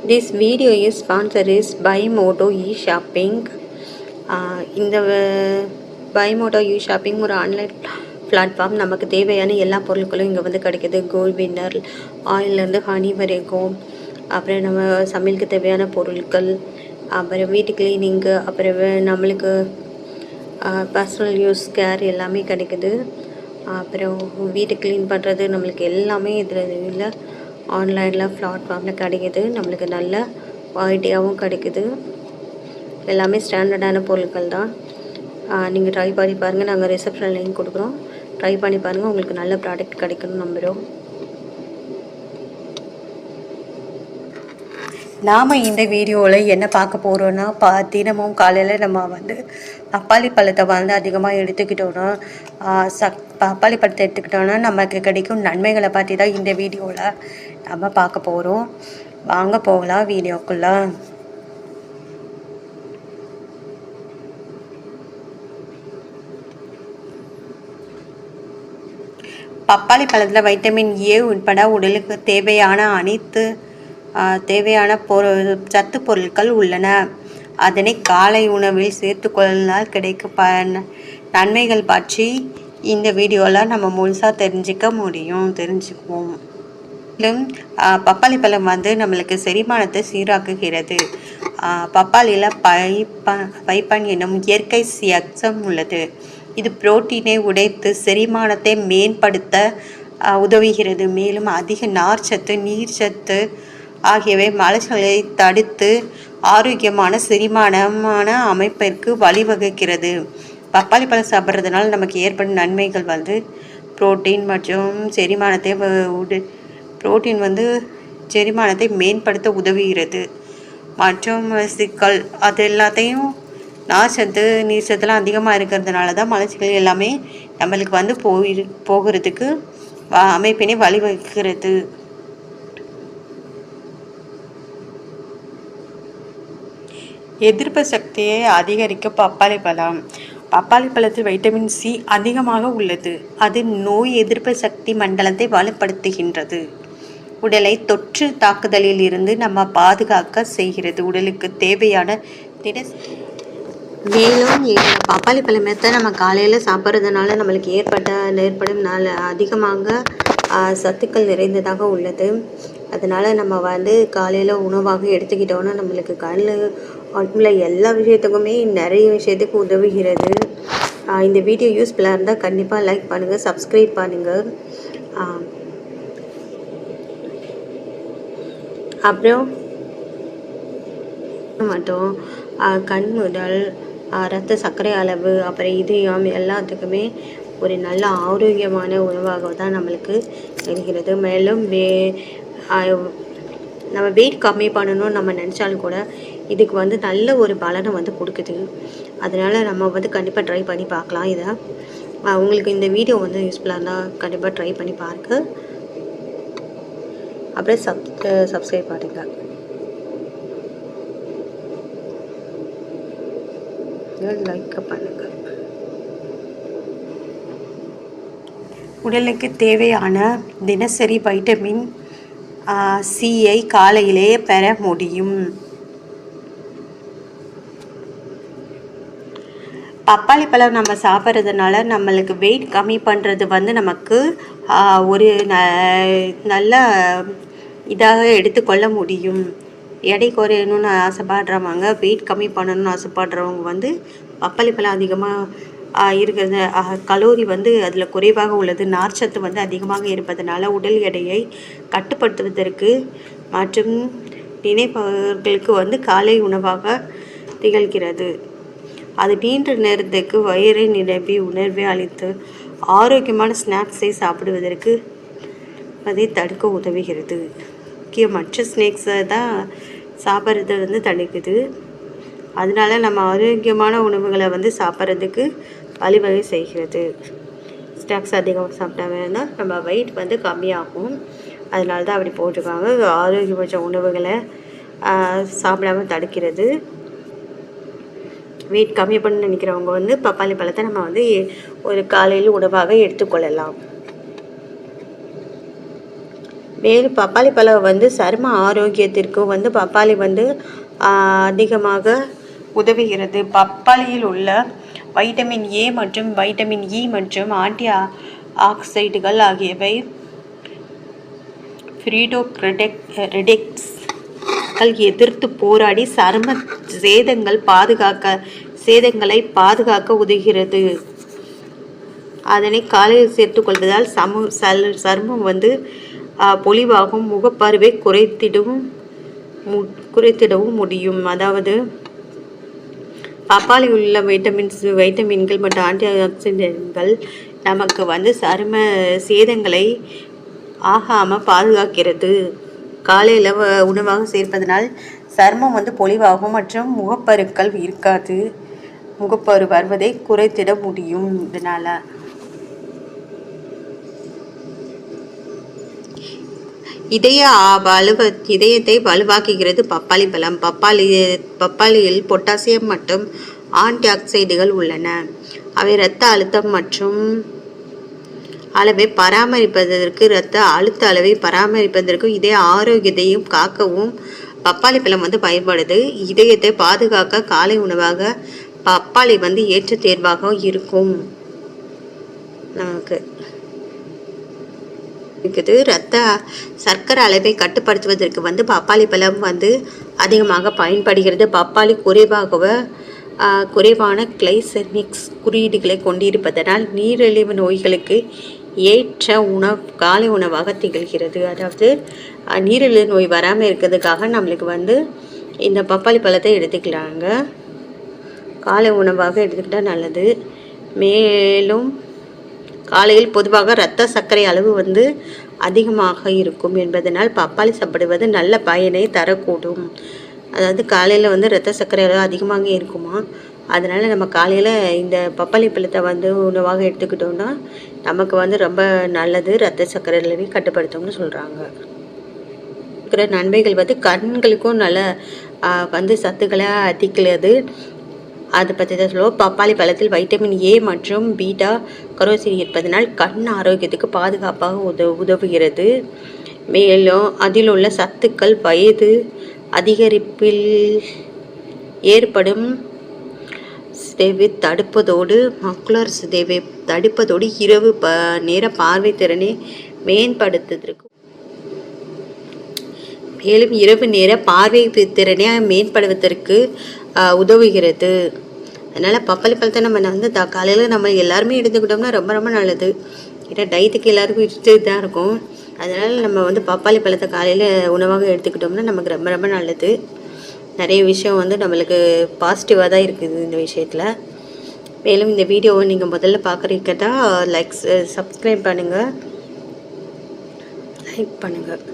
This video is sponsored is Buymoto e-shopping. இந்த Buymoto e-shopping ஒரு online platform. நமக்கு தேவையான எல்லா பொருட்களும் இங்கே வந்து கிடைக்கிது. கோல்ட் வின்னர் ஆயிலேருந்து ஹனி வரைக்கும், அப்புறம் நம்ம சமையலுக்கு தேவையான பொருட்கள், அப்புறம் வீட்டு கிளீனிங்கு, அப்புறம் நம்மளுக்கு பர்சனல் யூஸ் கேர் எல்லாமே கிடைக்குது. அப்புறம் வீட்டை க்ளீன் பண்ணுறது நம்மளுக்கு எல்லாமே இதில் ஆன்லைனில் பிளாட்ஃபார்மில் கிடைக்கிது. நம்மளுக்கு நல்ல குவாலிட்டியாகவும் கிடைக்குது. எல்லாமே ஸ்டாண்டர்டான பொருட்கள் தான். நீங்கள் ட்ரை பண்ணி பாருங்கள். நாங்கள் ரிசப்ஷன் லிங்க் கொடுக்குறோம். ட்ரை பண்ணி பாருங்கள். உங்களுக்கு நல்ல ப்ராடக்ட் கிடைக்கணும்னு நம்புகிறோம். நாம் இந்த வீடியோவில் என்ன பார்க்க போகிறோன்னா, தினமும் காலையில் நம்ம வந்து பப்பாளி பழத்தை வந்து அதிகமாக எடுத்துக்கிட்டோன்னா, பப்பாளி பழத்தை எடுத்துக்கிட்டோன்னா நமக்கு கிடைக்கும் நன்மைகளை பற்றி தான் இந்த வீடியோவில் நம்ம பார்க்க போகிறோம். வாங்க போகலாம் வீடியோக்குள்ளே. பப்பாளி பழத்தில் வைட்டமின் ஏ உட்பட உடலுக்கு தேவையான சத்து பொருட்கள் உள்ளன. அதனை காலை உணவில் சேர்த்து கொள்ளால் கிடைக்கும் நன்மைகள் பற்றி இந்த வீடியோவில் நம்ம முழுசாக தெரிஞ்சுக்குவோம். மேலும் பப்பாளி பழம் வந்து நம்மளுக்கு செரிமானத்தை சீராக்குகிறது. பப்பாளியில் பைப்பன் என்னும் இயற்கை சக்சம் உள்ளது. இது புரோட்டீனை உடைத்து செரிமானத்தை மேம்படுத்த உதவுகிறது. மேலும் அதிக நார்ச்சத்து, நீர்ச்சத்து ஆகியவை மலச்சிக்கலை தடுத்து ஆரோக்கியமான செரிமானமான அமைப்பிற்கு வழிவகுக்கிறது. பப்பாளி பழம் சாப்பிட்றதுனால நமக்கு ஏற்படும் நன்மைகள் வந்து புரோட்டீன் செரிமானத்தை மேம்படுத்த உதவுகிறது. மற்றும் சிக்கல் அது எல்லாத்தையும் நார்ச்சத்து, நீர்ச்சத்துலாம் அதிகமாக இருக்கிறதுனால தான் மலச்சிக்கல் எல்லாமே நம்மளுக்கு வந்து போகிறதுக்கு அமைப்பினை வழிவகுக்கிறது. எதிர்ப்பு சக்தியை அதிகரிக்க பப்பாளி பழத்தில் வைட்டமின் சி அதிகமாக உள்ளது. அது நோய் எதிர்ப்பு சக்தி மண்டலத்தை வலுப்படுத்துகின்றது. உடலை தொற்று தாக்குதலில் இருந்து நம்ம பாதுகாக்க செய்கிறது. உடலுக்கு தேவையான மேலும் பப்பாளி பழத்தை நம்ம காலையில் சாப்பிட்றதுனால நம்மளுக்கு ஏற்படும் அதிகமாக சத்துக்கள் நிறைந்ததாக உள்ளது. அதனால் நம்ம வந்து காலையில் உணவாக எடுத்துக்கிட்டோன்னா நம்மளுக்கு உடம்புல எல்லா விஷயத்துக்குமே நிறைய விஷயத்துக்கு உதவுகிறது. இந்த வீடியோ யூஸ்ஃபுல்லாக இருந்தால் கண்டிப்பாக லைக் பண்ணுங்கள், சப்ஸ்கிரைப் பண்ணுங்கள். அப்புறம் மட்டும் கண் முதல் ரத்த சர்க்கரை அளவு, அப்புறம் இதயம் எல்லாத்துக்குமே ஒரு நல்ல ஆரோக்கியமான உணவாக தான் நம்மளுக்கு இருக்கிறது. மேலும் நம்ம வெயிட் கம்மி பண்ணணும்னு நம்ம நினச்சாலும் கூட இதுக்கு வந்து நல்ல ஒரு பலனை வந்து கொடுக்குது. அதனால் நம்ம வந்து கண்டிப்பாக ட்ரை பண்ணி பார்க்கலாம். இதை உங்களுக்கு இந்த வீடியோ வந்து யூஸ்ஃபுல்லாக இருந்தால் கண்டிப்பாக ட்ரை பண்ணி பாருங்கள். அப்புறம் சப்ஸ்கிரைப் பண்ணுங்கள். லைக் பண்ணுங்கள். உடலுக்கு தேவையான தினசரி வைட்டமின் சியை காலையிலேயே பெற முடியும். பப்பாளி பழம் நம்ம சாப்பிட்றதுனால நம்மளுக்கு வெயிட் கம்மி பண்ணுறது வந்து நமக்கு ஒரு நல்ல இதாக எடுத்துக்கொள்ள முடியும். எடை குறையணும்னு ஆசைப்படுறவங்க, வெயிட் கம்மி பண்ணணும்னு ஆசைப்படுறவங்க வந்து பப்பாளி பழம் அதிகமாக இருக்கிறது. கலோரி வந்து அதில் குறைவாக உள்ளது. நார்ச்சத்து வந்து அதிகமாக இருப்பதனால உடல் எடையை கட்டுப்படுத்துவதற்கு மற்றும் நினைப்பவர்களுக்கு வந்து காலை உணவாக திகழ்கிறது. அது நீண்ட நேரத்துக்கு வயிறை நிரப்பி உணர்வை அளித்து ஆரோக்கியமான ஸ்நாக்ஸை சாப்பிடுவதற்கு அதை தடுக்க உதவுகிறது. மற்ற ஸ்நாக்ஸை தான் சாப்பிட்றது வந்து தடுக்குது. அதனால நம்ம ஆரோக்கியமான உணவுகளை வந்து சாப்பிட்றதுக்கு வழிவகை செய்கிறது. ஸ்நாக்ஸ் அதிகமாக சாப்பிட்டா வேணால் நம்ம வெயிட் வந்து கம்மியாகும். அதனால தான் அப்படி போட்டிருக்காங்க. ஆரோக்கியமான உணவுகளை சாப்பிடாமல் தடுக்கிறது. வெயிட் கம்மி பண்ண நினைக்கிறவங்க வந்து பப்பாளி பழத்தை நம்ம வந்து ஒரு காலையில் உணவாக எடுத்துக்கொள்ளலாம். மேலும் பப்பாளி பழம் வந்து சரும ஆரோக்கியத்திற்கும் வந்து பப்பாளி வந்து அதிகமாக உதவுகிறது. பப்பாளியில் உள்ள வைட்டமின் ஏ மற்றும் வைட்டமின் இ மற்றும் ஆன்டி ஆக்சைடுகள் ஆகியவை ஃப்ரீடோரெடெக்ஸ்கள் எதிர்த்து போராடி சரும சேதங்களை பாதுகாக்க உதவுகிறது. அதனை காலையில் சேர்த்து கொள்வதால் சருமம் வந்து பொலிவாகவும் முகப்பருவை குறைத்திடவும் முடியும். அதாவது பப்பாளி உள்ள வைட்டமின்கள் மற்றும் ஆன்டி ஆக்சிடென்ட்கள் நமக்கு வந்து சரும சேதங்களை ஆகாமல் பாதுகாக்கிறது. காலையில் உணவாக சேர்ப்பதனால் சருமம் வந்து பொலிவாகும் மற்றும் முகப்பருக்கள் இருக்காது, முகப்பரு வருவதை குறைத்திட முடியும். இதனால் இதயத்தை வலுவாக்குகிறது. பப்பாளி பழம் பப்பாளியில் பொட்டாசியம் மற்றும் ஆன்டி ஆக்சைடுகள் உள்ளன. அவை இரத்த அழுத்தம் மற்றும் அளவை பராமரிப்பதற்கு இதய ஆரோக்கியத்தையும் காக்கவும் பப்பாளி பழம் வந்து பயன்படுது. இதயத்தை பாதுகாக்க காலை உணவாக பப்பாளி வந்து ஏற்ற தேர்வாக இருக்கும். நமக்கு இருக்குது. சர்க்கரை அளவை கட்டுப்படுத்துவதற்கு வந்து பப்பாளி பழம் வந்து அதிகமாக பயன்படுகிறது. பப்பாளி குறைவான கிளைசெமிக்ஸ் குறியீடுகளை கொண்டிருப்பதனால் நீரிழிவு நோய்களுக்கு ஏற்ற காலை உணவாக திகழ்கிறது. அதாவது நீரிழிவு நோய் வராமல் இருக்கிறதுக்காக நம்மளுக்கு வந்து இந்த பப்பாளி பழத்தை எடுத்துக்கலாங்க. காலை உணவாக எடுத்துக்கிட்டால் நல்லது. மேலும் காலையில் பொதுவாக இரத்த சர்க்கரை அளவு வந்து அதிகமாக இருக்கும் என்பதனால் பப்பாளி சாப்பிடுவது நல்ல பயனை தரக்கூடும். அதாவது காலையில் வந்து இரத்த சர்க்கரை அளவு அதிகமாக இருக்குமா, அதனால் நம்ம காலையில் இந்த பப்பாளி பழத்தை வந்து உணவாக எடுத்துக்கிட்டோம்னா நமக்கு வந்து ரொம்ப நல்லது. இரத்த சர்க்கரை அளவை கட்டுப்படுத்தும்னு சொல்கிறாங்க. இருக்கிற நன்மைகள் வந்து கண்களுக்கும் நல்ல வந்து சத்துக்களை அதிக்கிறது. அதை பற்றி தான் சொல்லுவோம். பப்பாளி பழத்தில் வைட்டமின் ஏ மற்றும் பீட்டா கரோசின் இருப்பதனால் கண் ஆரோக்கியத்துக்கு பாதுகாப்பாக உதவுகிறது. மேலும் அதில் உள்ள சத்துக்கள் வயது அதிகரிப்பில் ஏற்படும் சிதைவை தடுப்பதோடு மக்குலர் சிதைவை தடுப்பதோடு இரவு நேர பார்வை திறனை மேம்படுத்துவதற்கு மேலும் இரவு நேர பார்வை திறனை மேம்படுவதற்கு உதவுகிறது. அதனால் பப்பாளி பழத்தை நம்ம வந்து காலையில் நம்ம எல்லாருமே எடுத்துக்கிட்டோம்னா ரொம்ப ரொம்ப நல்லது. ஏன்னா டயத்துக்கு எல்லாருக்கும் இஷ்டம் தான் இருக்கும். அதனால் நம்ம வந்து பப்பாளி பழத்தை காலையில் உணவாக எடுத்துக்கிட்டோம்னா நமக்கு ரொம்ப ரொம்ப நல்லது. நிறைய விஷயம் வந்து நம்மளுக்கு பாசிட்டிவாக தான் இருக்குது இந்த விஷயத்தில். மேலும் இந்த வீடியோவை நீங்கள் முதல்ல பார்க்குறீங்கன்னா சப்ஸ்கிரைப் பண்ணுங்கள், லைக் பண்ணுங்கள்.